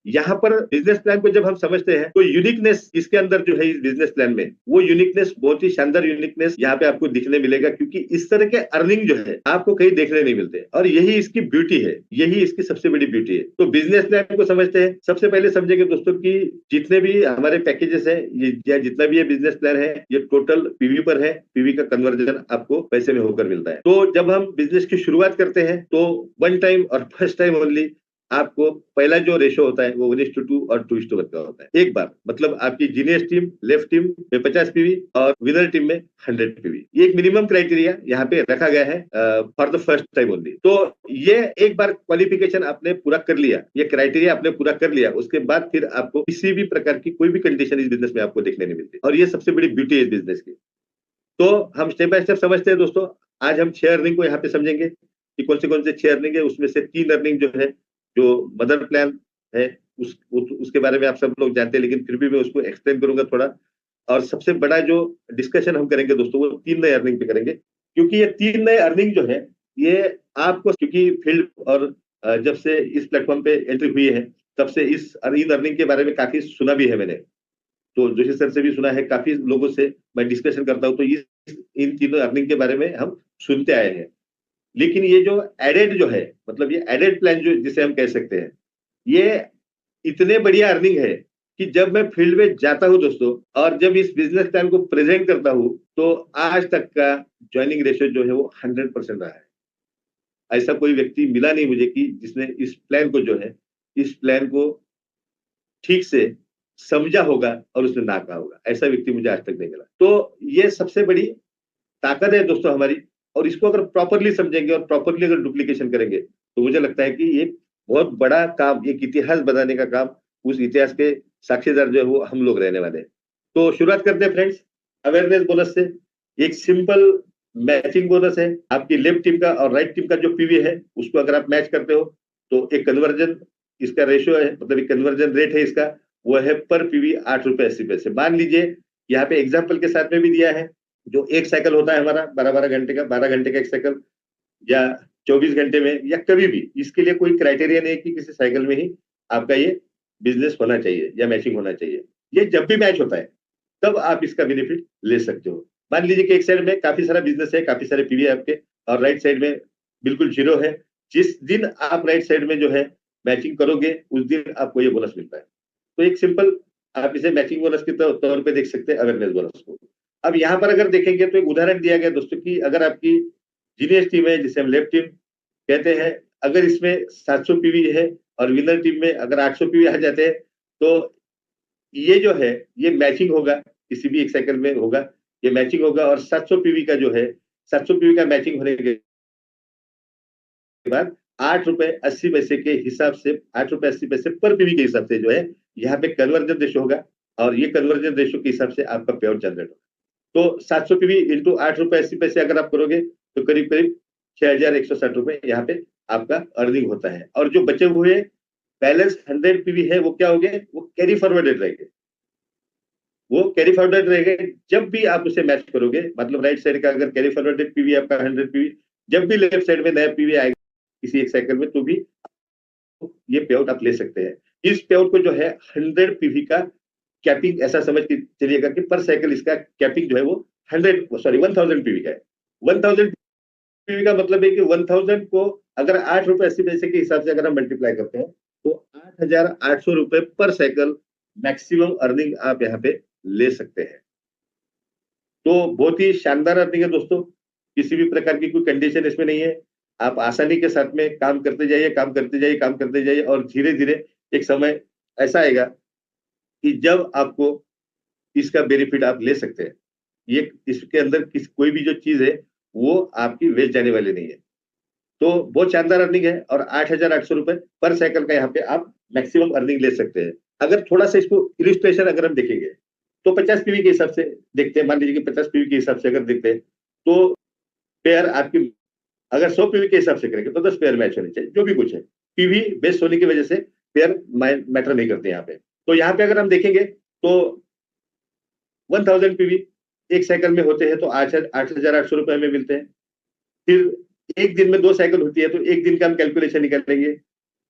यहाँ पर business plan को जब हम समझते हैं तो यूनिकनेस इसके अंदर जो है इस बिजनेस प्लान में, वो यूनिकनेस बहुत ही शानदार यूनिकनेस यहाँ पे आपको दिखने मिलेगा, क्योंकि इस तरह के अर्निंग जो है आपको कहीं देखने नहीं मिलते और यही इसकी ब्यूटी है, यही इसकी सबसे बड़ी ब्यूटी है। तो बिजनेस प्लान को समझते हैं, सबसे पहले समझेंगे दोस्तों कि जितने भी हमारे पैकेजेस है, ये या जितना भी ये बिजनेस प्लान है, ये टोटल पीवी पर है, पीवी का कन्वर्जन आपको पैसे में होकर मिलता है। तो जब हम बिजनेस की शुरुआत करते हैं तो वन टाइम और फर्स्ट टाइम ओनली आपको पहला जो रेशो होता है वो 1:2 और 2:1 का होता है। एक बार मतलब आपकी जीनियस टीम, लेफ्ट टीम में 50 पीवी और विनर टीम में 100 पीवी, ये एक मिनिमम क्राइटेरिया यहाँ पे रखा गया है for the first time only. तो ये एक बार क्वालिफिकेशन आपने पूरा कर लिया, ये क्राइटेरिया आपने पूरा कर लिया, उसके बाद फिर आपको किसी भी प्रकार की कोई भी कंडीशन इस बिजनेस में आपको देखने नहीं मिलती, और ये सबसे बड़ी ब्यूटी है इस बिजनेस की। तो हम स्टेप बाय स्टेप समझते हैं दोस्तों। आज हम 6 अर्निंग को यहाँ पे समझेंगे कि कौन से 6 अर्निंग है, उसमें से 3 अर्निंग जो है, जो मदर प्लान है, उसके बारे में आप सब लोग जानते हैं, लेकिन फिर भी मैं उसको एक्सप्लेन करूंगा थोड़ा। और सबसे बड़ा जो डिस्कशन हम करेंगे दोस्तों वो 3 नए अर्निंग पे करेंगे, क्योंकि ये 3 नए अर्निंग जो है ये आपको, क्योंकि फील्ड और जब से इस प्लेटफॉर्म पे एंट्री हुई है तब से इन अर्निंग के बारे में काफी सुना भी है मैंने। तो जोशी सर से भी सुना है, काफी लोगों से मैं डिस्कशन करता हूँ, तो इन तीनों अर्निंग के बारे में हम सुनते आए हैं। लेकिन ये जो एडेड जो है, मतलब ये एडेड प्लान जो जिसे हम कह सकते हैं, ये इतने बढ़िया अर्निंग है कि जब मैं फील्ड में जाता हूं दोस्तों और जब इस बिजनेस प्लान को प्रेजेंट करता हूं तो आज तक का ज्वाइनिंग रेशियो जो है वो 100% रहा है। ऐसा कोई व्यक्ति मिला नहीं मुझे कि जिसने इस प्लान को जो है, इस प्लान को ठीक से समझा होगा और उसने ना कहा होगा, ऐसा व्यक्ति मुझे आज तक नहीं मिला। तो ये सबसे बड़ी ताकत है दोस्तों हमारी, और इसको अगर प्रॉपरली समझेंगे और प्रॉपरली अगर डुप्लीकेशन करेंगे तो मुझे लगता है कि ये बहुत बड़ा काम, एक इतिहास बनाने का काम, उस इतिहास के साक्षीदार जो है वो हम लोग रहने वाले हैं। तो शुरुआत करते हैं फ्रेंड्स अवेयरनेस बोनस से। एक सिंपल मैचिंग बोनस है, आपकी लेफ्ट टीम का और राइट टीम का जो पीवी है उसको अगर आप मैच करते हो तो एक कन्वर्जन इसका रेशियो है, मतलब एक कन्वर्जन रेट है इसका, वो है पर पीवी 8 रुपए 80 पैसे। मान लीजिए यहाँ पे एग्जाम्पल के साथ में भी दिया है, जो एक साइकिल होता है हमारा 12 घंटे का, 12 घंटे का एक साइकिल, या 24 घंटे में, या कभी भी, इसके लिए कोई क्राइटेरिया नहीं है कि किसी साइकिल में ही आपका ये बिजनेस होना चाहिए या मैचिंग होना चाहिए। ये जब भी मैच होता है तब आप इसका बेनिफिट ले सकते हो। मान लीजिए कि एक साइड में काफी सारा बिजनेस है, काफी सारे पीवी है आपके, और राइट साइड में बिल्कुल जीरो है। जिस दिन आप राइट साइड में जो है मैचिंग करोगे उस दिन आपको ये बोनस मिलता है। तो एक सिंपल आप इसे मैचिंग बोनस के तौर पे देख सकते हैं, अवेयरनेस बोनस को। अब यहाँ पर अगर देखेंगे तो एक उदाहरण दिया गया दोस्तों की, अगर आपकी जीनियस टीम है जिसे हम लेफ्ट टीम कहते हैं, अगर इसमें 700 पीवी है और विनर टीम में अगर 800 पीवी आ जाते हैं तो ये जो है ये मैचिंग होगा, किसी भी एक साइकिल में होगा, ये मैचिंग होगा। और 700 पीवी का जो है, 700 पीवी का मैचिंग होने के बाद 8 रुपए 80 पैसे के हिसाब से, 8 रुपए 80 पैसे पर पीवी के हिसाब से जो है यहाँ पे कन्वर्जन रेशो होगा, और ये कन्वर्जन रेशो के हिसाब से आपका पे आउट जनरेट होगा। तो 700 पीवी इंटू 8 रुपए 80 पैसे अगर आप करोगे तो करीब करीब 6,160 रुपए यहाँ पे आपका अर्निंग होता है। और जो बचे हुए बैलेंस 100 पीवी है वो क्या हो गए, वो कैरी फॉरवर्डेड रहेंगे, वो कैरी फॉरवर्डेड रहेंगे। जब भी आप उसे मैच करोगे, मतलब राइट साइड का अगर कैरी फॉरवर्डेड पीवी आपका 100 पीवी, जब भी लेफ्ट साइड में नया पीवी आएगा किसी एक साइकिल में तो भी ये पे आउट आप ले सकते हैं। इस पे आउट को जो है 100 पीवी का कैपिंग ऐसा समझ के चलिएगा कि पर साइकिल इसका कैपिंग जो है वो 1000 पीवी का है। 1000 पीवी का मतलब है कि 1000 को अगर 8 रुपए 80 पैसे के हिसाब से अगर हम मल्टीप्लाई करते हैं तो 8,800 रुपए पर साइकिल मैक्सिमम अर्निंग आप यहाँ पे ले सकते हैं। तो बहुत ही शानदार अर्निंग है दोस्तों, किसी भी प्रकार की कोई कंडीशन इसमें नहीं है। आप आसानी के साथ में काम करते जाइए, काम करते जाइए, काम करते जाइए, और धीरे धीरे एक समय ऐसा आएगा कि जब आपको इसका बेनिफिट आप ले सकते हैं। ये इसके अंदर कोई भी जो चीज है वो आपकी वेस्ट जाने वाली नहीं है। तो बहुत शानदार अर्निंग है, और 8,800 रुपए पर साइकिल का यहाँ पे आप मैक्सिमम अर्निंग ले सकते हैं। अगर थोड़ा सा इसको इलिस्ट्रेशन अगर हम देखेंगे तो 50 पीवी के हिसाब से देखते हैं, मान लीजिए कि 50 पीवी के हिसाब से अगर देखते हैं तो पेयर आपकी, अगर 100 पीवी के हिसाब से करेंगे तो 10 पेयर मैच होने चाहिए, जो भी कुछ है। पीवी बेस्ट होने की वजह से पेयर मैटर नहीं करते यहाँ पे। तो यहाँ पे अगर हम देखेंगे तो 1000 पीवी एक साइकिल में होते हैं तो 8,800 रुपए में मिलते हैं। फिर एक दिन में 2 साइकिल होती है तो एक दिन का हम कैलकुलेशन निकालेंगे,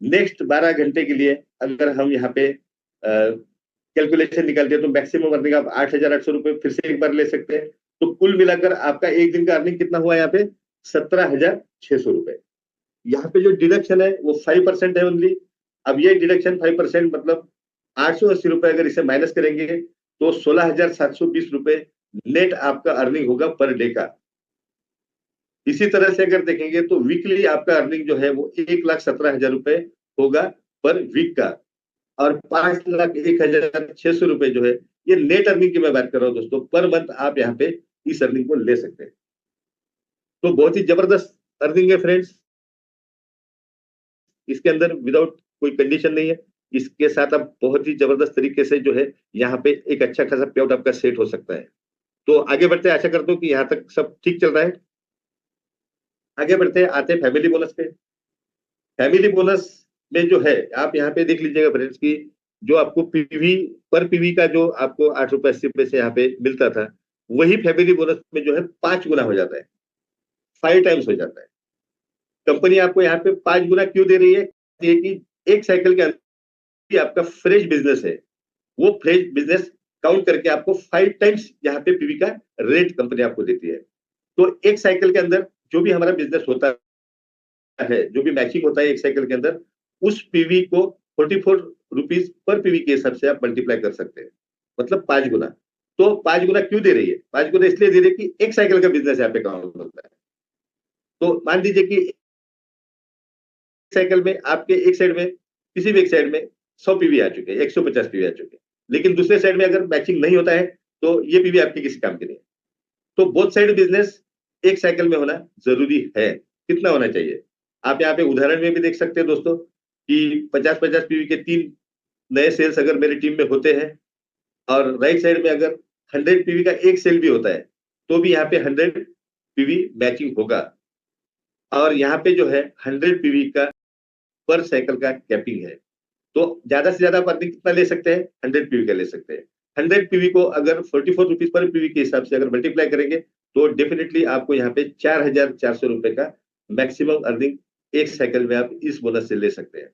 नेक्स्ट 12 घंटे के लिए अगर हम यहाँ पे कैलकुलेशन निकालते हैं तो मैक्सिमम अर्निंग आप 8,800 रुपए फिर से एक बार ले सकते हैं। तो कुल मिलाकर आपका एक दिन का अर्निंग कितना हुआ यहाँ पे 17,600 रुपए। यहाँ पे जो डिडक्शन है वो 5% है ओनली। अब ये डिडक्शन 5% मतलब 880 रुपए अगर इसे माइनस करेंगे तो 16,720 रुपए नेट आपका अर्निंग होगा पर डे का। इसी तरह से अगर देखेंगे तो वीकली आपका अर्निंग जो है वो 1,17,000 रुपए होगा पर वीक का। और 5,01,600 रुपए जो है ये नेट अर्निंग की मैं बात कर रहा हूँ दोस्तों, पर मंथ आप यहाँ पे इस अर्निंग को ले सकते हैं। तो बहुत ही जबरदस्त अर्निंग है फ्रेंड्स, इसके अंदर विदाउट कोई कंडीशन नहीं है। इसके साथ आप बहुत ही जबरदस्त तरीके से जो है यहाँ पे एक अच्छा खासा पे आउट आपका सेट हो सकता है। तो आगे बढ़ते हैं, आशा करता हूँ कि यहाँ तक सब ठीक चल रहा है। आगे बढ़ते हैं, आते हैं फैमिली बोनस पे। फैमिली बोनस में जो है आप यहाँ पे देख लीजिएगा फ्रेंड्स की जो आपको पीवी पर पीवी का जो आपको 8 रुपए 80 पैसे से यहाँ पे मिलता था, वही फैमिली बोनस में जो है 5 गुना हो जाता है, 5 टाइम्स हो जाता है। कंपनी आपको यहाँ पे 5 गुना क्यों दे रही है? ये कि एक साइकिल के अंदर आपका फ्रेश बिजनेस है, वो फ्रेश बिजनेस काउंट करके आपको 5 टाइम्स यहाँ पे पीवी का रेट कंपनी आपको देती है। तो एक साइकिल के अंदर जो भी हमारा बिजनेस होता है, जो भी मैचिंग होता है एक साइकिल के अंदर, उस पीवी को 44 रुपीज पर पीवी के हिसाब से आप मल्टीप्लाई कर सकते हैं, मतलब 5 गुना। तो 5 गुना क्यों दे रही है? 5 गुना इसलिए दे रही है कि एक साइकिल का बिजनेस यहाँ पे काउंट होता है। तो मान लीजिए कि साइकिल में आपके एक साइड में किसी भी एक साइड में 100 पीवी आ चुके हैं, 150 पीवी आ चुके हैं, लेकिन दूसरे साइड में अगर मैचिंग नहीं होता है तो ये पीवी आपके किसी काम के नहीं है। तो बोथ साइड बिजनेस एक साइकिल में होना जरूरी है। कितना होना चाहिए? आप यहाँ पे उदाहरण में भी देख सकते हैं दोस्तों कि 50-50 पीवी के 3 नए सेल्स अगर मेरी टीम में होते हैं और राइट साइड में अगर 100 पीवी का एक सेल भी होता है तो भी यहाँ पे 100 पीवी मैचिंग होगा। और यहाँ पे जो है 100 पीवी का पर साइकिल का कैपिंग है। तो ज्यादा से ज्यादा आप अर्निंग कितना ले सकते हैं? 100 पीवी का ले सकते हैं। 100 पीवी को अगर 44 रुपीज पर पीवी के हिसाब से अगर मल्टीप्लाई करेंगे तो डेफिनेटली आपको यहाँ पे 4,400 रुपए का मैक्सिमम अर्निंग एक साइकिल में आप इस बोनस से ले सकते हैं।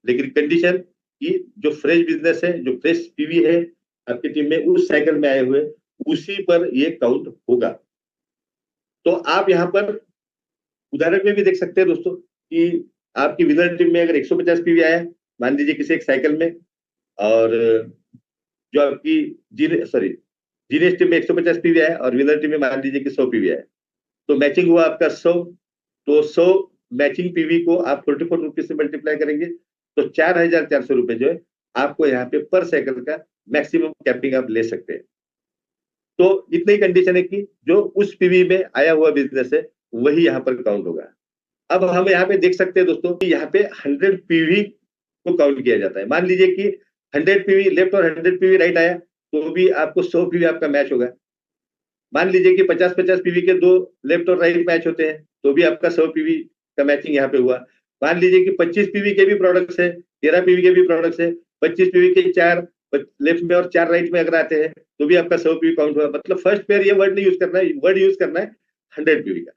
लेकिन कंडीशन कि जो फ्रेश बिजनेस है, जो फ्रेश पीवी है आपकी टीम में उस साइकिल में आए हुए, उसी पर ये काउंट होगा। तो आप यहाँ पर उदाहरण में भी देख सकते हैं दोस्तों कि आपकी विनर टीम में अगर 150 पीवी आया, मान लीजिए किसी एक साइकिल में, और जो आपकी जीनियस टीम में 150 पीवी आया और विनर टीम में मान लीजिए कि 100 पीवी आया, तो मैचिंग हुआ आपका 100। तो 100 मैचिंग पीवी को आप 44 रुपीज से मल्टीप्लाई करेंगे तो 4,400 रुपए जो है आपको यहाँ पे पर साइकिल का मैक्सिमम कैपिंग आप ले सकते हैं। तो इतनी कंडीशन है कि जो उस पीवी में आया हुआ बिजनेस है वही यहाँ पर काउंट होगा। अब हम यहाँ पे देख सकते हैं दोस्तों कि यहाँ पे 100 पीवी को काउंट किया जाता है। मान लीजिए कि 100 पीवी लेफ्ट और 100 पीवी राइट आया तो भी आपको 100 पीवी आपका मैच होगा। मान लीजिए कि 50-50 पीवी के 2 लेफ्ट और राइट मैच होते हैं तो भी आपका 100 पीवी का मैचिंग यहाँ पे हुआ। मान लीजिए कि 25 पीवी के भी प्रोडक्ट्स है, 13 पीवी के भी प्रोडक्ट्स है, 25 पीवी के 4 लेफ्ट में और 4 राइट में अगर आते हैं तो भी आपका 100 पीवी काउंट हुआ। मतलब फर्स्ट पेयर ये वर्ड नहीं यूज करना है, वर्ड यूज करना है 100 पीवी का।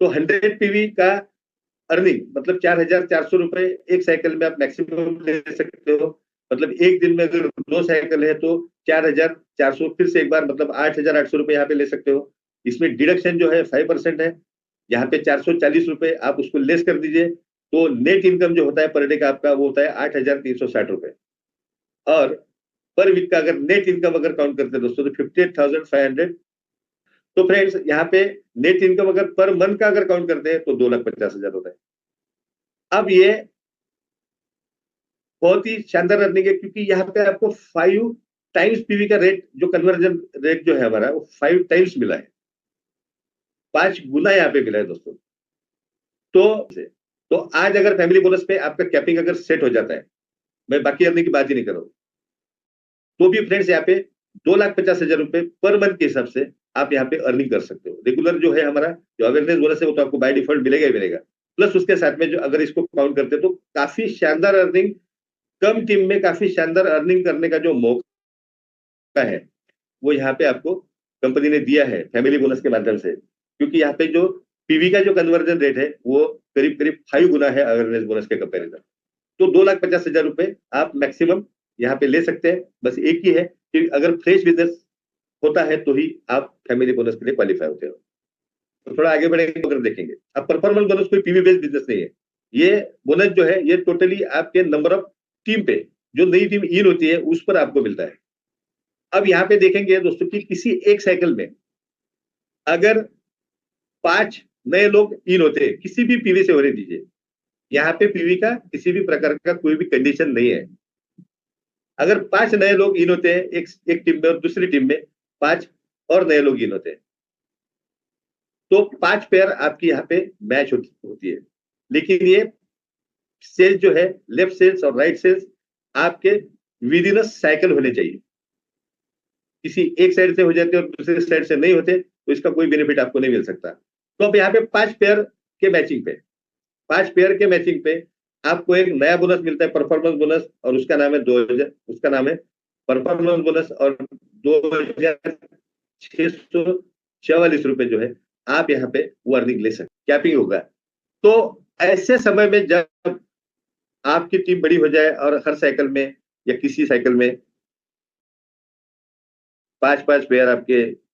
तो 100 पीवी का अर्निंग मतलब 4,400 रुपए एक साइकिल में आप मैक्सिमम ले सकते हो। मतलब एक दिन में अगर 2 साइकिल है तो 4,400 फिर से एक बार मतलब 8,800 रुपए यहाँ पे ले सकते हो। इसमें डिडक्शन जो है 5% है, यहाँ पे 440 रुपए आप उसको लेस कर दीजिए तो नेट इनकम जो होता है पर डे का आपका वो होता है 8,360 रुपए। और पर वीक का अगर नेट इनकम अगर काउंट करते हैं दोस्तों तो 58,500। तो फ्रेंड्स यहाँ पे नेट इनकम अगर पर मंथ का अगर काउंट करते हैं तो 2,50,000 होता है। अब ये बहुत ही शानदार अर्निंग है क्योंकि यहाँ पे आपको 5 टाइम्स पीवी का रेट जो कन्वर्जन रेट जो है हमारा वो 5 टाइम्स मिला है, 5 गुना यहाँ पे मिला है दोस्तों। तो आज अगर फैमिली बोनस पे आपका कैपिंग अगर सेट हो जाता है, मैं बाकी अर्निंग की बात ही नहीं कर रहा हूँ, तो भी फ्रेंड्स यहाँ पे 2,50,000 रुपए पर मंथ के हिसाब से आप यहाँ पे अर्निंग कर सकते हो। रेगुलर जो है हमारा जो अवेयरनेस बोनस है वो तो आपको बाय डिफॉल्ट मिलेगा ही मिलेगा, प्लस उसके साथ में जो अगर इसको काउंट करते हैं तो काफी शानदार अर्निंग, कम टीम में काफी शानदार अर्निंग करने का जो मौका है वो यहाँ पे आपको कंपनी ने दिया है फैमिली बोनस के माध्यम से। क्योंकि यहाँ पे जो पीवी का जो कन्वर्जन रेट है वो करीब करीब 5 गुना है अवेयरनेस बोनस के कंपेरिजन। तो 2,50,000 रुपए आप मैक्सिमम यहाँ पे ले सकते हैं। बस एक ही है कि अगर फ्रेश बिजनेस होता है तो ही आप फैमिली बोनस के लिए क्वालिफाई होते हो। तो थोड़ा आगे बढ़ेंगे अगर देखेंगे, अब परफॉर्मेंस बोनस कोई पीवी बेस्ड बिजनेस नहीं है। ये बोनस जो है ये टोटली आपके नंबर ऑफ टीम पे, जो नई टीम इन होती है उस पर आपको मिलता है। अब यहाँ पे देखेंगे दोस्तों कि किसी एक साइकिल में अगर 5 नए लोग इन होते हैं, किसी भी पीवी से होने दीजिए, यहाँ पे पीवी का किसी भी प्रकार का कोई भी कंडीशन नहीं है। अगर 5 नए लोग इन होते हैं एक टीम में और दूसरी टीम में 5 और नए लोग इन होते हैं, तो 5 पेयर आपकी यहाँ पे मैच होती है। लेकिन ये सेल्स जो है, लेफ्ट सेल्स और राइट सेल्स आपके विद इन अ साइकिल होने चाहिए। किसी एक साइड से हो जाते और दूसरे साइड से नहीं होते तो इसका कोई बेनिफिट आपको नहीं मिल सकता। तो अब यहाँ पे 5 पेयर के मैचिंग पे 5 पेयर के मैचिंग पे आपको एक नया बोनस मिलता है, परफॉर्मेंस बोनस, और उसका नाम है 2000, उसका नाम है परफॉर्मेंस बोनस, और 2,644 रुपए जो है आप यहाँ पे वो अर्निंग ले सकते, कैपिंग होगा। तो ऐसे समय में जब आपकी टीम बड़ी हो जाए और हर साइकिल में या किसी साइकिल में 5-5 पेयर आपके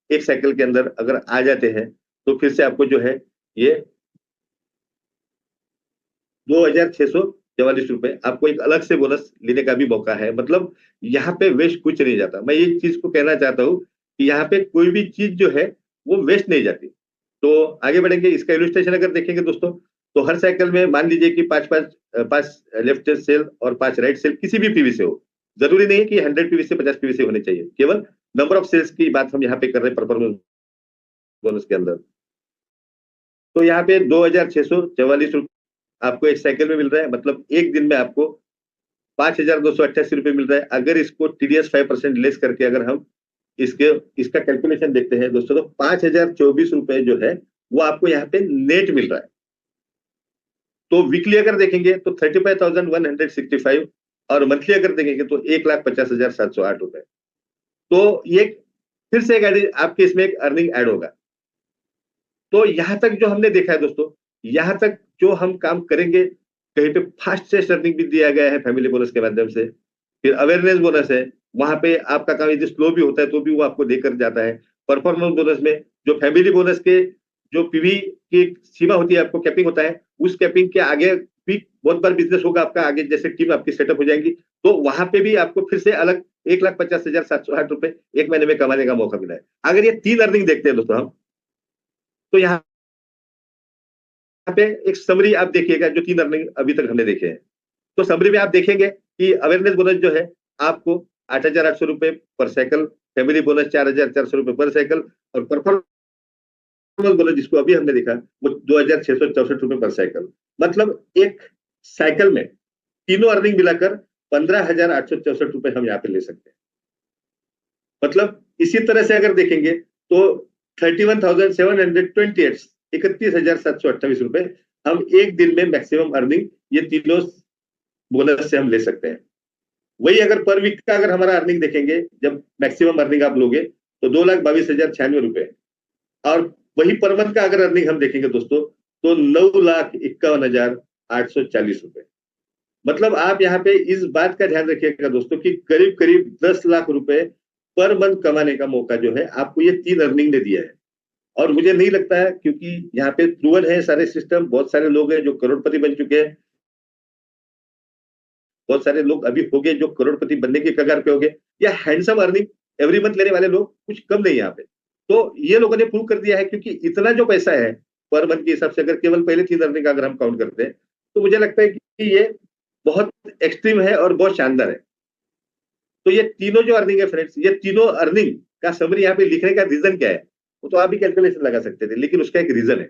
एक साइकिल के अंदर अगर आ जाते हैं, तो फिर से आपको जो है ये 2,644 रुपए आपको एक अलग से बोनस लेने का भी मौका है। मतलब यहाँ पे वेस्ट कुछ नहीं जाता। मैं ये चीज को कहना चाहता हूँ कि यहाँ पे कोई भी चीज जो है वो वेस्ट नहीं जाती। तो आगे बढ़ेंगे, इसका इलस्ट्रेशन अगर देखेंगे दोस्तों, तो हर साइकिल में मान लीजिए कि 5 लेफ्ट सेल और 5 राइट सेल किसी भी पीवी से हो। जरूरी नहीं है कि 100 पीवी से 50 पीवी से होने चाहिए, केवल नंबर ऑफ सेल्स की बात हम यहाँ पे कर रहे हैं परफॉर्मेंस बोनस के अंदर। तो यहाँ पे 2,644 आपको एक साइकिल में मिल रहा है, मतलब एक दिन में आपको 5,288 रुपए मिल रहा है। अगर इसको TDS 5% लेस करके अगर हम इसका कैलकुलेशन देखते हैं दोस्तों, तो 5,024 रुपए जो है वो आपको यहाँ पे नेट मिल रहा है। तो वीकली अगर देखेंगे तो 35,165, और मंथली अगर देखेंगे तो 1,50,708 रुपए। तो ये फिर से एक आपके इसमें एक अर्निंग ऐड होगा। तो यहां तक जो हमने देखा है दोस्तों, यहां तक जो हम काम करेंगे, कहीं पे फास्टेस्ट अर्निंग भी दिया गया है फैमिली बोनस के माध्यम से। फिर अवेयरनेस बोनस है, वहां पे आपका काम यदि स्लो भी होता है तो भी वो आपको देकर जाता है। परफॉर्मेंस बोनस में जो फैमिली बोनस के जो पीवी की सीमा होती है, आपको कैपिंग होता है, उस कैपिंग के आगे भी बहुत बार बिजनेस होगा आपका आगे, जैसे टीम आपकी सेटअप हो जाएंगी, तो वहां पे भी आपको फिर से अलग 1,50,708 रुपए एक महीने में कमाने का मौका मिला है। अगर ये 3 अर्निंग देखते हैं दोस्तों हम, तो यहाँ पे एक समरी आप देखिएगा, जो 3 अर्निंग अभी तक हमने देखे हैं। तो समरी में आप देखेंगे कि अवेयरनेस बोनस जो है आपको 8,800 रुपए पर साइकिल, फैमिली बोनस 4,400 रुपए पर साइकिल, और परफॉर्मेंस बोनस जिसको अभी हमने देखा वो 2,664 रुपए पर साइकिल। मतलब एक साइकिल में तीनों अर्निंग मिलाकर 15,864 रुपए हम यहाँ पे ले सकते हैं। मतलब इसी तरह से अगर देखेंगे तो 31,728, 31,728 रुपए हम एक दिन में मैक्सिमम अर्निंग ये तीनों बोनस से हम ले सकते हैं। वही अगर पर वीक का अगर हमारा अर्निंग देखेंगे, जब मैक्सिमम अर्निंग आप लोगे तो 2,22,096 रुपए, और वही पर मंथ का अगर अर्निंग हम देखेंगे दोस्तों तो 9,51,840 रुपए। मतलब आप यहाँ पे इस बात का ध्यान रखिएगा दोस्तों कि करीब करीब 10 लाख रुपए पर मंथ कमाने का मौका जो है आपको ये 3 अर्निंग ने दिया है। और मुझे नहीं लगता है, क्योंकि यहाँ पे प्रूवन है सारे सिस्टम, बहुत सारे लोग हैं जो करोड़पति बन चुके हैं, बहुत सारे लोग अभी हो गए जो करोड़पति बनने की कगार पे हो गए, या हैंडसम अर्निंग एवरी मंथ लेने वाले लोग कुछ कम नहीं यहाँ पे। तो ये लोगों ने प्रूव कर दिया है, क्योंकि इतना जो पैसा है पर मंथ के हिसाब से, अगर केवल पहले 3 अर्निंग का अगर हम काउंट करते हैं, तो मुझे लगता है कि ये बहुत एक्सट्रीम है और बहुत शानदार है। तो ये तीनों जो अर्निंग है फ्रेंड्स, ये तीनों अर्निंग का समरी यहाँ पे लिखने का रीजन क्या है, वो तो आप भी कैलकुलेशन लगा सकते थे, लेकिन उसका एक रीजन है,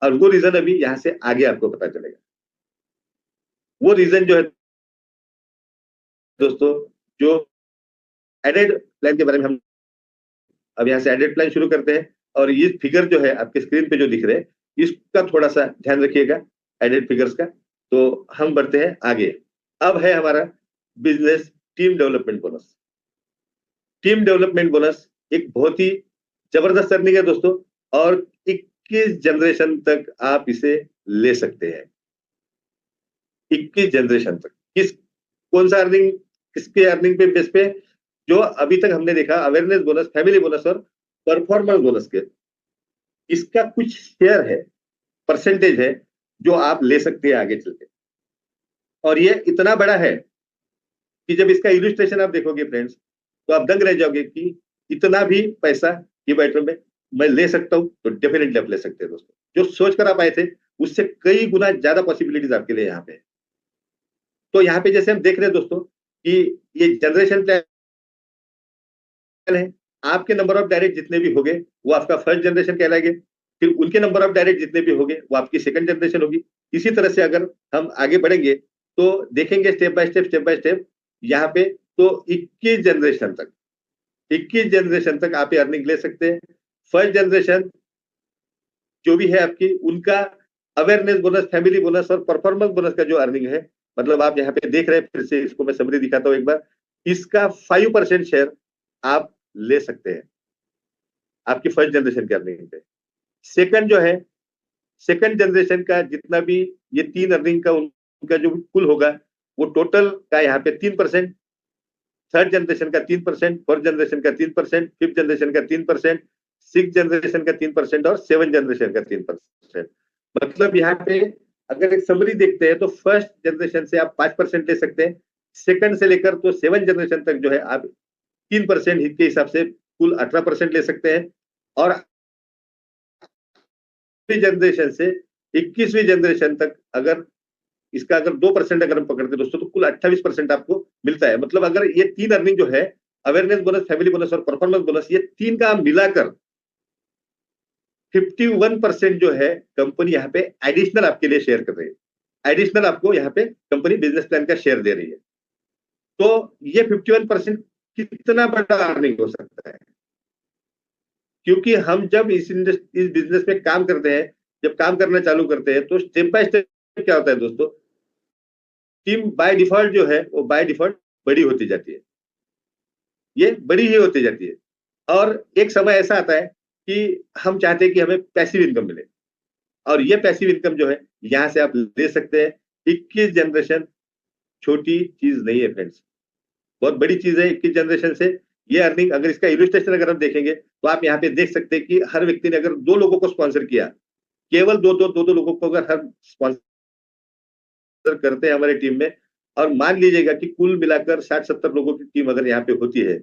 और वो रीजन अभी यहाँ से आगे आपको पता चलेगा। वो रीजन जो है दोस्तों, जो एडेड प्लान के बारे में हम अब यहाँ से एडेड प्लान शुरू करते हैं, और ये फिगर जो है आपके स्क्रीन पे जो दिख रहे हैं, इसका थोड़ा सा ध्यान रखिएगा एडेड फिगर्स का। तो हम बढ़ते हैं आगे। अब है हमारा business team development bonus. Team development bonus एक बहुत ही जबरदस्त अर्निंग है दोस्तों, और एक 21 जनरेशन तक आप इसे ले सकते हैं। 21 जनरेशन तक कौन सा अर्निंग, किसके अर्निंग पे बेस पे? जो अभी तक हमने देखा अवेयरनेस बोनस, फैमिली बोनस और परफॉर्मेंस बोनस के, इसका कुछ शेयर है, परसेंटेज है जो आप ले सकते हैं आगे चलके। और ये इतना बड़ा है कि जब इसका इलस्ट्रेशन आप देखोगे फ्रेंड्स, तो आप दंग रह जाओगे कि इतना भी पैसा ये बैटर में मैं ले सकता हूं। तो डेफिनेटली आप ले सकते हैं दोस्तों। जो सोच कर आप आए थे उससे कई गुना ज्यादा पॉसिबिलिटीज आपके लिए यहाँ पे। तो यहाँ पे जैसे हम देख रहे हैं दोस्तों कि ये जनरेशन प्लान है। आपके नंबर ऑफ डायरेक्ट जितने भी होंगे वो आपका फर्स्ट जनरेशन कहलाएंगे, फिर उनके नंबर ऑफ डायरेक्ट जितने भी होंगे वो आपकी सेकंड जनरेशन होगी। इसी तरह से अगर हम आगे बढ़ेंगे तो देखेंगे स्टेप बाय स्टेप यहाँ पे। तो 21 जनरेशन तक आप अर्निंग ले सकते हैं। फर्स्ट जनरेशन जो भी है आपकी, उनका अवेयरनेस बोनस, फैमिली बोनस और परफॉर्मेंस बोनस का जो अर्निंग है, मतलब आप यहाँ पे देख रहे हैं, फिर से इसको मैं समरी दिखाता हूँ एक बार। इसका 5% शेयर आप ले सकते हैं आपकी फर्स्ट जनरेशन के अर्निंग पे। सेकंड जो है, सेकंड जनरेशन का जितना भी ये 3 अर्निंग का उनका जो कुल होगा वो टोटल का यहाँ पे 3%, थर्ड जनरेशन का 3%, फोर्थ जनरेशन का 3%, फिफ्थ जनरेशन का 3%, सिक्स जनरेशन का 3% और सेवन जनरेशन का 3%। मतलब यहाँ पे अगर एक समरी देखते हैं तो फर्स्ट जनरेशन से आप 5% ले सकते हैं, सेकंड से लेकर तो सेवन जनरेशन तक जो है आप 3% हित के हिसाब से कुल 18% ले सकते हैं। और जनरेशन से 21वीं जनरेशन तक अगर इसका अगर 2% अगर हम पकड़ते दोस्तों तो कुल 28% आपको मिलता है। मतलब अगर ये 3 अर्निंग जो है, अवेयरनेस बोनस, फैमिली बोनस और परफॉर्मेंस बोनस, ये 3 का मिलाकर 51% जो है कंपनी यहाँ पे एडिशनल आपके लिए शेयर कर रही है। एडिशनल आपको यहाँ पे कंपनी बिजनेस प्लान का शेयर दे रही है। तो ये 51% कितना बड़ा अर्निंग हो सकता है? क्योंकि हम जब इस बिजनेस में काम करते हैं, जब काम करना चालू करते हैं तो स्टेप बाय स्टेप क्या होता है दोस्तों, टीम बाय डिफॉल्ट जो है वो बाय डिफॉल्ट बड़ी होती जाती है, ये बड़ी ही होती जाती है। और एक समय ऐसा आता है कि हम चाहते हैं कि हमें पैसिव इनकम मिले, और ये पैसिव इनकम जो है यहाँ से आप ले सकते हैं। 21 जनरेशन छोटी चीज नहीं है फ्रेंड्स, बहुत बड़ी चीज है। 21 जनरेशन से ये अर्निंग, अगर इसका इलस्ट्रेशन अगर हम देखेंगे तो आप यहाँ पे देख सकते हैं कि हर व्यक्ति ने अगर 2 लोगों को स्पॉन्सर किया, केवल दो लोगों को अगर हर स्पॉन्सर करते हैं हमारी टीम में, और मान लीजिएगा कि कुल मिलाकर 60-70 लोगों की टीम अगर यहाँ पे होती है,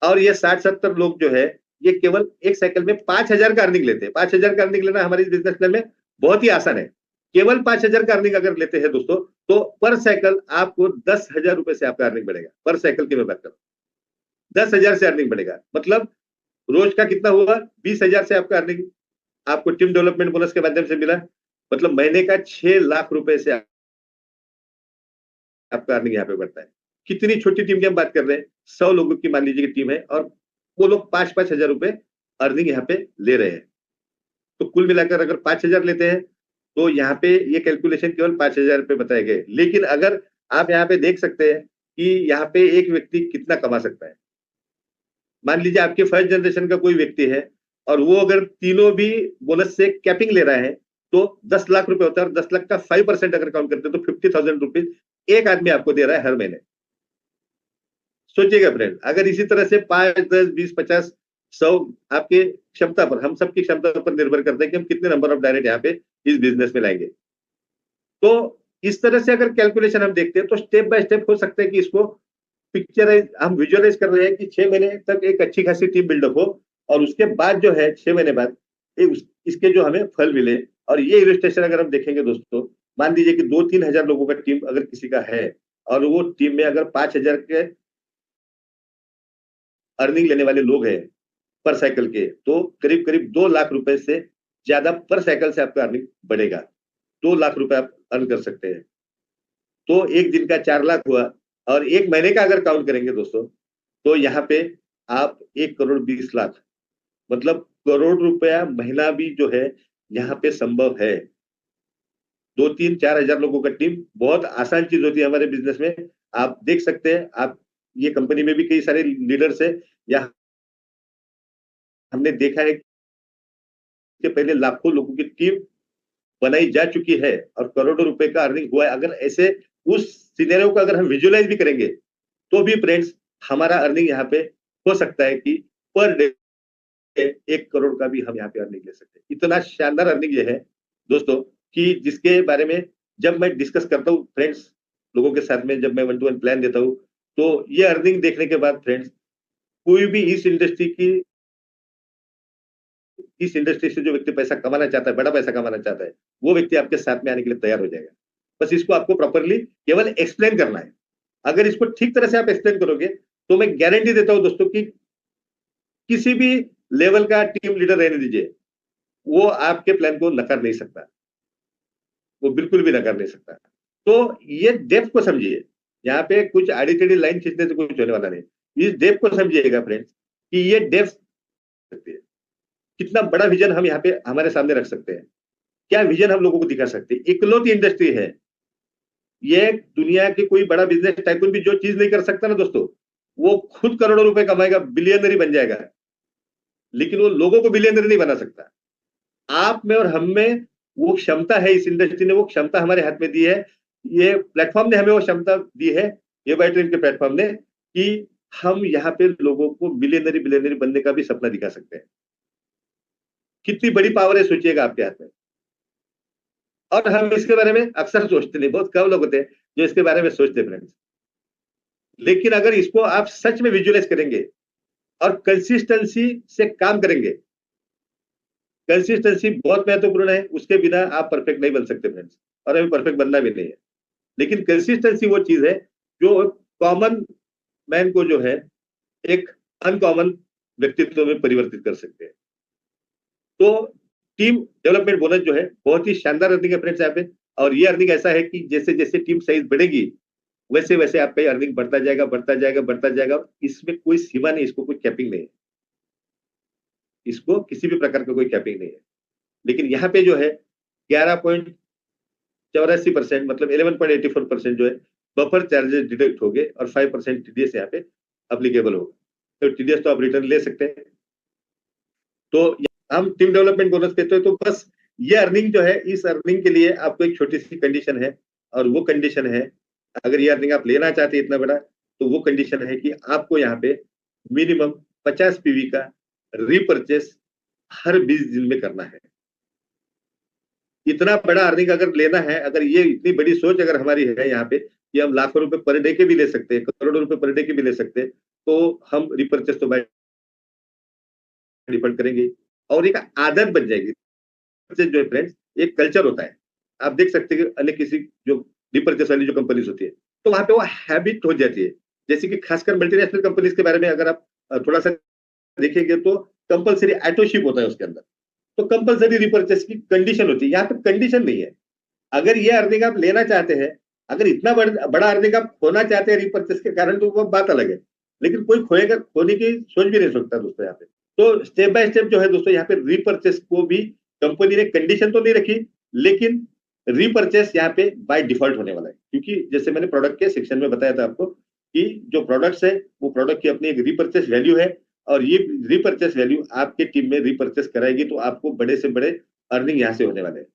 और ये 60-70 लोग जो है ये केवल एक साइकिल में 5,000 का अर्निंग लेते हैं। 5,000 का अर्निंग लेना हमारे बिजनेस प्लान में बहुत ही आसान है। केवल 5,000 का अर्निंग अगर लेते हैं दोस्तों, तो पर साइकिल आपको 10,000 रुपए से आपका अर्निंग बढ़ेगा। पर साइकिल की मैं बात करूं, 10,000 से अर्निंग बढ़ेगा। मतलब रोज का कितना हुआ, 20,000 से आपका अर्निंग आपको टीम डेवलपमेंट बोनस के माध्यम से मिला। मतलब महीने का 6 लाख रुपए से आपका अर्निंग यहाँ पे बढ़ता है। कितनी छोटी टीम की हम बात कर रहे हैं, 100 लोगों की मान लीजिए कि टीम है, और वो लोग 5-5 हजार रुपए अर्निंग यहाँ पे ले रहे हैं। तो कुल मिलाकर अगर 5,000 लेते हैं तो यहाँ पे ये कैलकुलेशन केवल 5,000 रुपए बताए गए। लेकिन अगर आप यहाँ पे देख सकते हैं कि यहाँ पे एक व्यक्ति कितना कमा सकता है। मान लीजिए आपके फर्स्ट जनरेशन का कोई व्यक्ति है और वो अगर तीनों भी बोनस से कैपिंग ले रहा है तो 10 लाख रुपए होता है, और 10 लाख का 5% अगर काउंट करते हैं तो 50,000 रुपीज एक आदमी आपको दे रहा है हर महीने। सोचिएगा फ्रेंड, अगर इसी तरह से 5, 10, 20, 50, 100 आपके क्षमता पर, हम सबकी क्षमता पर निर्भर करते हैं कि हम कितने नंबर ऑफ डायरेक्ट यहाँ पे इस बिजनेस में लाएंगे। तो इस तरह से अगर कैलकुलेशन हम देखते हैं तो स्टेप बाय स्टेप हो सकता है कि इसको पिक्चराइज हम विजुअलाइज कर रहे हैं कि 6 महीने तक एक अच्छी खासी टीम बिल्डअप हो, और उसके बाद जो है 6 महीने बाद इसके जो हमें फल मिले। और ये इलस्ट्रेशन अगर हम देखेंगे दोस्तों, मान लीजिए कि 2-3 हजार लोगों का टीम अगर किसी का है, और वो टीम में अगर 5,000 के अर्निंग लेने वाले लोग हैं पर साइकिल के, तो करीब करीब 2 लाख रुपए से ज्यादा पर साइकिल से आपका अर्निंग बढ़ेगा। 2 लाख रुपए आप अर्न कर सकते हैं। तो एक दिन का 4 लाख हुआ, और एक महीने का अगर काउंट करेंगे दोस्तों तो यहाँ पे आप 1,20,00,000, मतलब करोड़ रुपया महीना भी जो है यहाँ पे संभव है। 2-3-4 हजार लोगों का टीम बहुत आसान चीज होती है हमारे बिजनेस में। आप देख सकते हैं, आप ये कंपनी में भी कई सारे लीडर्स है, या हमने देखा है इसके पहले लाखों लोगों की टीम बनाई जा चुकी है और करोड़ों रुपए का अर्निंग हुआ है। अगर ऐसे उस सिनेरियो को अगर हम विजुअलाइज भी करेंगे तो भी फ्रेंड्स हमारा अर्निंग यहाँ पे हो सकता है कि पर डे 1 करोड़ का भी हम यहाँ पे अर्निंग ले सकते हैं। इतना शानदार अर्निंग ये है दोस्तों कि जिसके बारे में जब मैं डिस्कस करता हूँ फ्रेंड्स लोगों के साथ में, जब मैं 1-to-1 प्लान देता हूँ, तो ये अर्निंग देखने के बाद फ्रेंड्स कोई भी इस इंडस्ट्री से जो व्यक्ति पैसा कमाना चाहता है, बड़ा पैसा कमाना चाहता है, वो व्यक्ति आपके साथ में आने के लिए तैयार हो जाएगा। बस इसको आपको प्रॉपरली केवल एक्सप्लेन करना है। अगर इसको ठीक तरह से आप एक्सप्लेन करोगे तो मैं गारंटी देता हूं दोस्तों कि किसी भी लेवल का टीम लीडर रहने दीजिए, वो आपके प्लान को नकार नहीं सकता, वो बिल्कुल भी नकार नहीं सकता। तो ये डेप्थ को समझिए, यहाँ पे कुछ आड़ी टेढ़ी लाइन खींचने से कुछ होने वाला नहीं। इस डेप्थ को समझिएगा फ्रेंड्स कि ये डेप्थ सकती है, कितना बड़ा विजन हम यहाँ पे हमारे सामने रख सकते हैं, क्या विजन हम लोगों को दिखा सकते हैं। इकलौती इंडस्ट्री है ये, दुनिया की कोई बड़ा बिजनेस टाइकून भी जो चीज नहीं कर सकता ना दोस्तों, वो खुद करोड़ों रुपए कमाएगा, बिलियनरी बन जाएगा, लेकिन वो लोगों को बिलियनरी नहीं बना सकता। आप में और हम में वो क्षमता है, इस इंडस्ट्री ने वो क्षमता हमारे हाथ में दी है, ये प्लेटफॉर्म ने हमें वो क्षमता दी है, ये बाय ड्रीम के प्लेटफॉर्म ने, कि हम यहाँ पे लोगों को बिलियनरी बनने का भी सपना दिखा सकते हैं। कितनी बड़ी पावर है सोचिएगा आपके हाथ में। और हम इसके बारे में अक्सर सोचते नहीं, बहुत कम लोग होते हैं जो इसके बारे में सोचते फ्रेंड्स। लेकिन अगर इसको आप सच में विजुअलाइज करेंगे और कंसिस्टेंसी से काम करेंगे, कंसिस्टेंसी बहुत महत्वपूर्ण है, उसके बिना आप परफेक्ट नहीं बन सकते फ्रेंड्स, और हमें परफेक्ट बनना भी नहीं है। लेकिन कंसिस्टेंसी वो चीज है जो कॉमन मैन को जो है एक अनकॉमन व्यक्तित्व में परिवर्तित कर सकते हैं। तो टीम डेवलपमेंट बोनस जो है बहुत ही शानदार अर्निंग है फ्रेंड्स यहाँ पे। और ये अर्निंग ऐसा है कि जैसे जैसे टीम साइज बढ़ेगी वैसे वैसे आपका अर्निंग बढ़ता जाएगा, बढ़ता जाएगा, बढ़ता जाएगा। इसमें कोई सीमा नहीं, इसको कोई कैपिंग नहीं है, इसको किसी भी प्रकार का कोई कैपिंग नहीं है। लेकिन यहाँ पे जो है 11.84% मतलब 11.84% जो है बफर चार्जेस डिडक्ट हो गए और 5% टीडीएस यहाँ पे अप्लीकेबल होगा। तो टीडीएस तो आप रिटर्न ले सकते हैं। तो हम टीम डेवलपमेंट बोनस कहते हैं। तो बस ये अर्निंग जो है, इस अर्निंग के लिए आपको एक छोटी सी कंडीशन है, और वो कंडीशन है, अगर ये अर्निंग आप लेना चाहते हैं इतना बड़ा, तो वो कंडीशन है कि आपको यहाँ पे मिनिमम 50 पीवी का रीपरचेस हर 20 दिन में करना है। इतना बड़ा अर्निंग अगर लेना है, अगर ये इतनी बड़ी सोच अगर हमारी है यहाँ पे कि हम लाखों रुपए पर डे के भी ले सकते हैं, करोड़ों रुपए पर डे के भी ले सकते हैं, तो हम रीपरचेस तो बाय डिफॉल्ट करेंगे और एक आदत बन जाएगी। जो है फ्रेंड्स, एक कल्चर होता है, आप देख सकते हैं कि अन्य किसी जो रिपर्चेस वाली जो कंपनीज होती है, तो वहां पे वो हैबिट हो जाती है। जैसे कि खासकर मल्टीनेशनल कंपनीज के बारे में अगर आप थोड़ा सा देखेंगे तो कंपलसरी ऑटोशिप होता है उसके अंदर, तो कंपलसरी रिपर्चेस की कंडीशन होती है। यहाँ पे कंडीशन नहीं है। अगर ये अर्निंग आप लेना चाहते हैं, अगर इतना बड़ा अर्निंग आप खोना चाहते हैं रिपर्चेस के कारण, तो वो बात अलग है। लेकिन कोई खोएगा, खोने की सोच भी नहीं सकता दोस्तों यहाँ पे। तो स्टेप बाय स्टेप जो है दोस्तों, यहाँ पे रिपर्चेस को भी कंपनी ने कंडीशन तो नहीं रखी, लेकिन रीपरचेस यहाँ पे बाय डिफॉल्ट होने वाला है। क्योंकि जैसे मैंने प्रोडक्ट के सेक्शन में बताया था आपको कि जो प्रोडक्ट्स है वो प्रोडक्ट की अपनी एक रीपरचेस वैल्यू है, और ये रीपरचेस वैल्यू आपके टीम में रीपरचेस कराएगी, तो आपको बड़े से बड़े अर्निंग यहाँ से होने वाले हैं।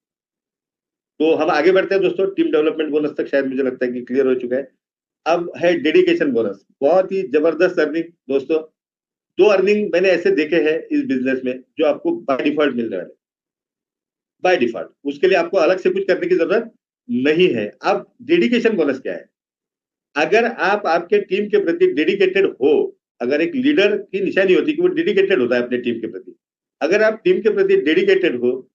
तो हम आगे बढ़ते हैं दोस्तों, टीम डेवलपमेंट बोनस तक शायद मुझे लगता है कि क्लियर हो चुका है। अब है डेडिकेशन बोनस, बहुत ही जबरदस्त अर्निंग दोस्तों। 2 अर्निंग मैंने ऐसे देखे हैं इस बिजनेस में जो आपको बाय डिफॉल्ट मिलने वाले, बाय डिफॉल्ट। उसके लिए आपको अलग से कुछ करने की जरूरत नहीं है। अब डेडिकेशन बोनस क्या है? अगर आप आपके टीम के प्रति डेडिकेटेड हो, अगर एक लीडर की निशानी होती है कि वो डेडिकेटेड होता है अपने टीम के प्रति, अगर आप टीम के प्रति डेडिकेटेड हो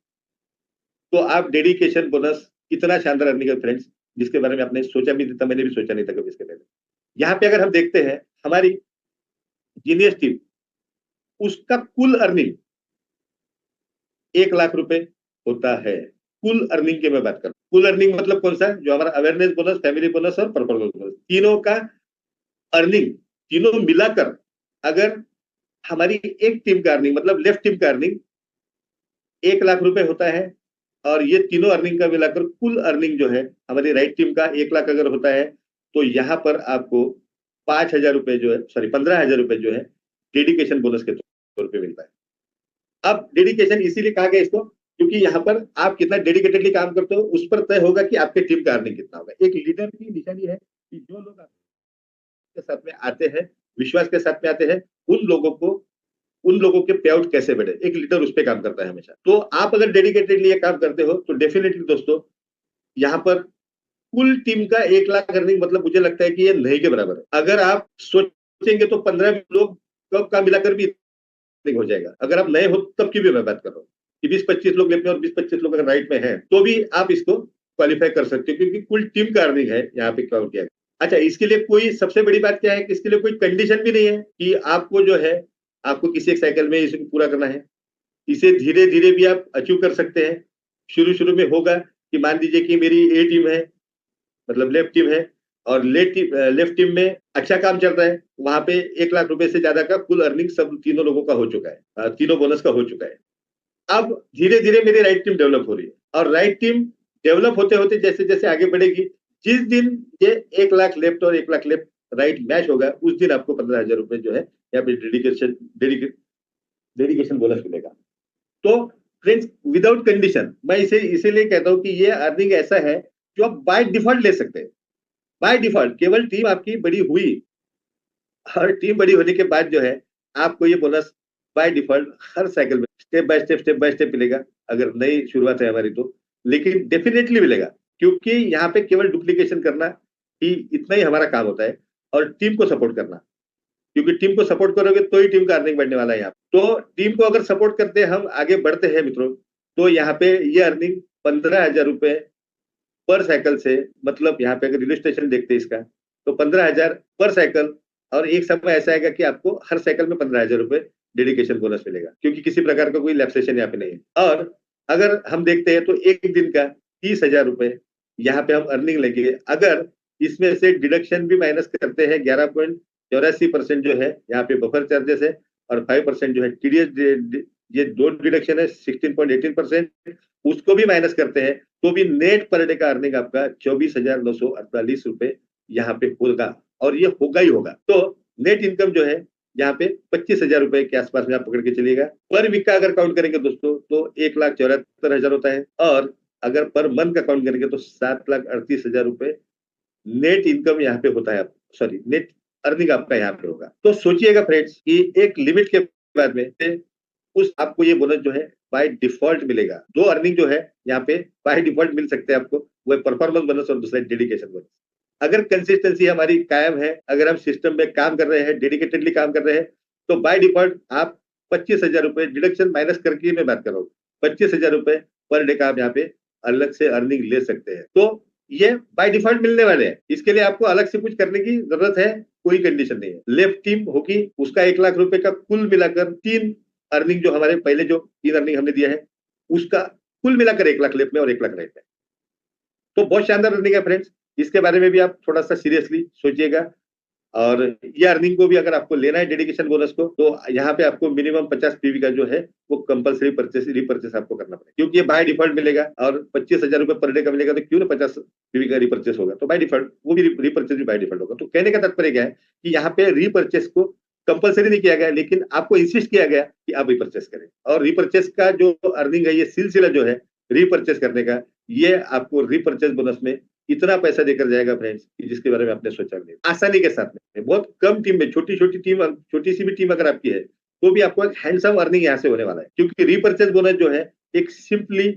तो आप डेडिकेशन बोनस इतना शानदार अर्निंग है फ्रेंड्स, जिसके बारे में आपने सोचा भी नहीं था, मैंने भी सोचा नहीं था कभी इसके पहले। यहाँ पे अगर हम देखते हैं हमारी जीनियस टीम, उसका कुल अर्निंग 1 लाख रुपए होता है। कुल अर्निंग की मैं बात कर रहा हूं। कुल अर्निंग मतलब कौन सा? जो हमारा अवेयरनेस बोनस, फैमिली बोनस और परफॉर्मेंस बोनस, तीनों का अर्निंग, तीनों मिलाकर अगर हमारी एक टीम का अर्निंग मतलब लेफ्ट टीम का अर्निंग 1 लाख रुपए होता है, और ये तीनों अर्निंग का मिलाकर कुल अर्निंग जो है हमारी राइट टीम का 1 लाख अगर होता है, तो यहाँ पर आपको 5,000 रुपए जो है, सॉरी 15,000 रुपए जो है डेडिकेशन बोनस के तौर पे मिलता है। अब डेडिकेशन इसीलिए कहा गया इसको, क्योंकि यहाँ पर आप कितना डेडिकेटेडली काम करते हो उस पर तय होगा कि आपके टीम का अर्निंग कितना होगा। एक लीडर की निशानी है कि जो लोग आपके साथ में आते हैं, विश्वास के साथ में आते हैं, उन लोगों के पे आउट कैसे बढ़े, एक लीडर उस पर काम करता है हमेशा। तो आप अगर डेडिकेटेडली ये काम करते हो तो डेफिनेटली दोस्तों यहाँ पर कुल टीम का 1 लाख अर्निंग, मतलब मुझे लगता है कि ये नहीं के बराबर है। अगर आप सोचेंगे तो 15 लोग का मिलाकर भी हो जाएगा। अगर आप नए हो तब की भी मैं बात कर रहा हूँ कि 20-25 लोग लेते हैं और 20-25 लोग अगर राइट में हैं तो भी आप इसको क्वालिफाई कर सकते हो, क्योंकि कुल टीम का अर्निंग है यहाँ पे काउंट किया गया। अच्छा, इसके लिए कोई सबसे बड़ी बात क्या है कि इसके लिए कोई कंडीशन भी नहीं है कि आपको जो है आपको किसी एक साइकिल में इसको पूरा करना है। इसे धीरे धीरे भी आप अचीव कर सकते हैं। शुरू शुरू में होगा कि मान लीजिए कि मेरी ए टीम है, मतलब लेफ्ट टीम है, और लेफ्ट टीम में अच्छा काम चल रहा है, वहां पे 1 लाख रुपए से ज्यादा का कुल अर्निंग सब तीनों लोगों का हो चुका है, तीनों बोनस का हो चुका है। अब धीरे धीरे मेरी राइट टीम डेवलप हो रही है, और राइट टीम डेवलप होते होते जैसे जैसे आगे बढ़ेगी, जिस दिन ये 1 लाख लेफ्ट और 1 लाख लेफ्ट राइट मैच होगा, उस दिन आपको 15,000 रुपए जो है यहाँ पे डेडिकेशन बोनस मिलेगा। तो फ्रेंड्स, विदाउट कंडीशन, मैं इसे इसीलिए कहता हूं कि ये अर्निंग ऐसा है जो आप बाय डिफॉल्ट ले सकते हैं। बाय डिफॉल्ट केवल टीम आपकी बड़ी हुई और टीम बड़ी होने के बाद जो है आपको ये bonus by default her cycle में स्टेप बाय स्टेप मिलेगा। अगर नई शुरुआत है हमारी तो, लेकिन डेफिनेटली मिलेगा, क्योंकि यहाँ पे केवल डुप्लीकेशन करना ही, इतना ही हमारा काम होता है, और टीम को सपोर्ट करना, क्योंकि टीम को सपोर्ट करोगे तो ही टीम का अर्निंग बढ़ने वाला है यहाँ। तो टीम को अगर सपोर्ट करते हम आगे बढ़ते हैं मित्रों, तो यहाँ पे ये अर्निंग 15,000 रुपए पर साइकिल से, मतलब यहाँ पे अगर रिले स्टेशन देखते हैं इसका, तो 15,000 पर साइकिल, और एक समय ऐसा आएगा कि आपको हर साइकिल में 15,000 रुपए डेडिकेशन बोनस मिलेगा, क्योंकि किसी प्रकार का कोई लैप्सेशन यहाँ पे नहीं है। और अगर हम देखते हैं तो एक दिन का 30,000 रुपए यहाँ पे हम अर्निंग लेंगे। अगर इसमें से डिडक्शन भी माइनस करते हैं, 11.84% जो है यहाँ पे बफर चार्जेस है, और 5% जो है टीडीएस, ये दो डिडक्शन है 16.18%, उसको भी माइनस करते हैं, तो भी नेट पर डे का अर्निंग आपका 24,948 रुपए यहाँ पे होगा, और ये होगा ही होगा। तो नेट इनकम जो है यहाँ पे 25,000 रुपए के आसपास में आप पकड़ के चलिएगा। पर वीक का अगर काउंट करेंगे दोस्तों तो 1,74,000 होता है, और अगर पर मंथ का काउंट करेंगे तो 7,38,000 रुपए नेट इनकम यहाँ पे होता है, सॉरी नेट अर्निंग आपका यहाँ पे होगा। तो सोचिएगा फ्रेंड्स कि एक लिमिट के बाद में उस आपको ये बोनस जो है बाय डिफॉल्ट मिलेगा। दो अर्निंग जो है यहाँ पे बाय डिफॉल्ट मिल सकते हैं आपको, वो परफॉर्मेंस बोनस और दूसरा डेडिकेशन बोनस। अगर कंसिस्टेंसी हमारी कायम है, अगर हम सिस्टम में काम कर रहे हैं, डेडिकेटेडली काम कर रहे हैं, तो बाय डिफॉल्ट आप 25,000 रुपए डिडक्शन माइनस करके मैं बात कर रहा हूँ, 25,000 रुपए पर डे का आप यहाँ पे अलग से अर्निंग ले सकते हैं। तो ये बाय डिफॉल्ट मिलने वाले हैं, इसके लिए आपको अलग से कुछ करने की जरूरत है, कोई कंडीशन नहीं है। लेफ्ट टीम होगी, उसका 1 लाख रुपए का कुल मिलाकर 3 अर्निंग, जो हमारे पहले जो 3 अर्निंग हमने दिया है, उसका कुल मिलाकर 1 लाख लेफ्ट में और 1 लाख राइट में। तो बहुत शानदार अर्निंग है फ्रेंड्स, इसके बारे में भी आप थोड़ा सा सीरियसली सोचिएगा। और ये अर्निंग को भी अगर आपको लेना है डेडिकेशन बोनस को, तो यहाँ पे आपको मिनिमम 50 पीवी का जो है वो कंपलसरी रिपर्चेस आपको करना पड़ेगा, क्योंकि ये बाय डिफॉल्ट मिलेगा, और 25,000 रुपए पर डे का मिलेगा, तो क्यों ना 50 पीवी का रिपर्चेस होगा, तो बाय डिफॉल्ट वो भी रिपर्चेस भी बाय डिफॉल्ट होगा। तो कहने का तात्पर्य क्या है कि यहाँ पे रिपर्चेस को कंपलसरी नहीं किया गया, लेकिन आपको इंसिस्ट किया गया कि आप रिपर्चेस करें, और रिपर्चेस का जो अर्निंग है, ये सिलसिला जो है रिपर्चेस करने का, ये आपको रिपर्चेस बोनस में इतना पैसा देकर जाएगा फ्रेंड्स, जिसके बारे में आपने सोचा नहीं, आसानी के साथ में। बहुत कम टीम में, छोटी छोटी टीम, छोटी सी भी टीम अगर आपकी है, तो भी आपको हैंडसम अर्निंग यहाँ से होने वाला है, क्योंकि रिपर्चेस बोनस जो है एक सिंपली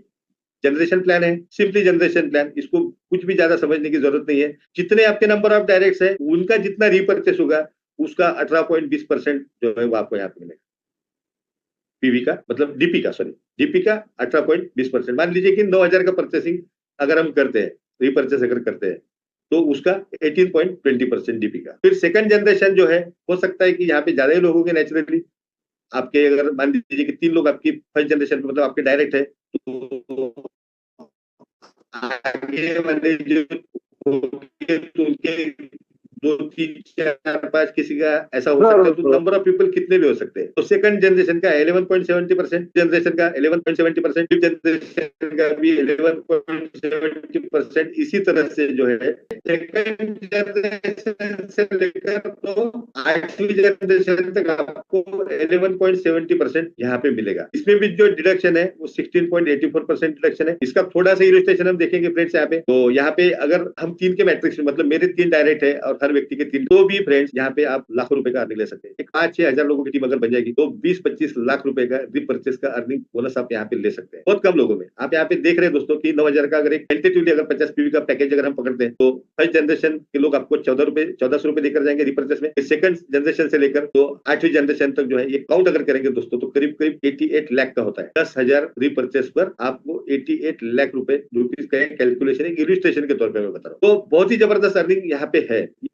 जनरेशन प्लान है, सिंपली जनरेशन प्लान, इसको कुछ भी ज्यादा समझने की जरूरत नहीं है। जितने आपके नंबर ऑफ डायरेक्ट्स है, उनका जितना रिपर्चेस होगा, उसका 18.20% जो है वो आपको यहाँ पे मिलेगा, पीवी का, मतलब डीपी का, सॉरी डीपी का 18.20%। मान लीजिए कि 9,000 का परचेसिंग अगर हम करते हैं, रिपर्चेस अगर करते हैं, तो उसका 18.20% डीपी का। फिर सेकंड जनरेशन जो है, हो सकता है कि यहाँ पे ज्यादा ही लोग होंगे नेचुरली, आपके अगर मान लीजिए कि 3 लोग आपकी फर्स्ट जनरेशन पे, मतलब आपके डायरेक्ट है, तो आगे वाले जो होंगे, तो उनके 2, 3, 4, 5 किसी का ऐसा हो सकता है, तो नंबर ऑफ पीपल कितने भी हो सकते हैं। तो सेकंड जनरेशन का 11.70%, जनरेशन का 11.70%, फिफ्थ जनरेशन का भी 11.70%। इसी तरह से जो है सेकंड जनरेशन से लेकर तो 8वीं जनरेशन तक आपको 11.70% यहाँ पे मिलेगा। इसमें भी जो डिडक्शन है वो 16.84% डिडक्शन है। इसका थोड़ा सा इलस्ट्रेशन हम देखेंगे फ्रेंड्स यहाँ पे। तो यहाँ पे अगर हम 3 के मैट्रिक्स में, मतलब मेरे 3 डायरेक्ट है और हर व्यक्ति के 3, तो भी फ्रेंड्स यहाँ पे आप लाखों रुपए का अर्निंग ले सकते हैं। एक 5-6 हजार लोगों की टीम अगर बन जाएगी तो 20-25 लाख रुपए का रिपर्चेस का अर्निंग बोनस आप यहाँ पे ले सकते हैं, बहुत कम लोगों में। आप यहाँ पे देख रहे हैं दोस्तों की 9,000 का अगर एक टेंटेटिवली अगर 50 पीवी का पैकेज अगर हम पकड़ते हैं तो फर्स्ट जनरेशन के लोग आपको 1400 रुपए देकर जाएंगे रिपर्चेस में। सेकंड जनरेशन से लेकर तो 8वीं जनरेशन तक जो है ये काउंट अगर करेंगे दोस्तों तो करीब करीब 88 लाख का होता है। 10,000 रिपर्चेस पर आपको 88 लाख रुपए रुपीज का कैलकुलेशन एक इलस्ट्रेशन के तौर पर मैं बता रहा हूँ। तो बहुत ही जबरदस्त अर्निंग यहाँ पे है।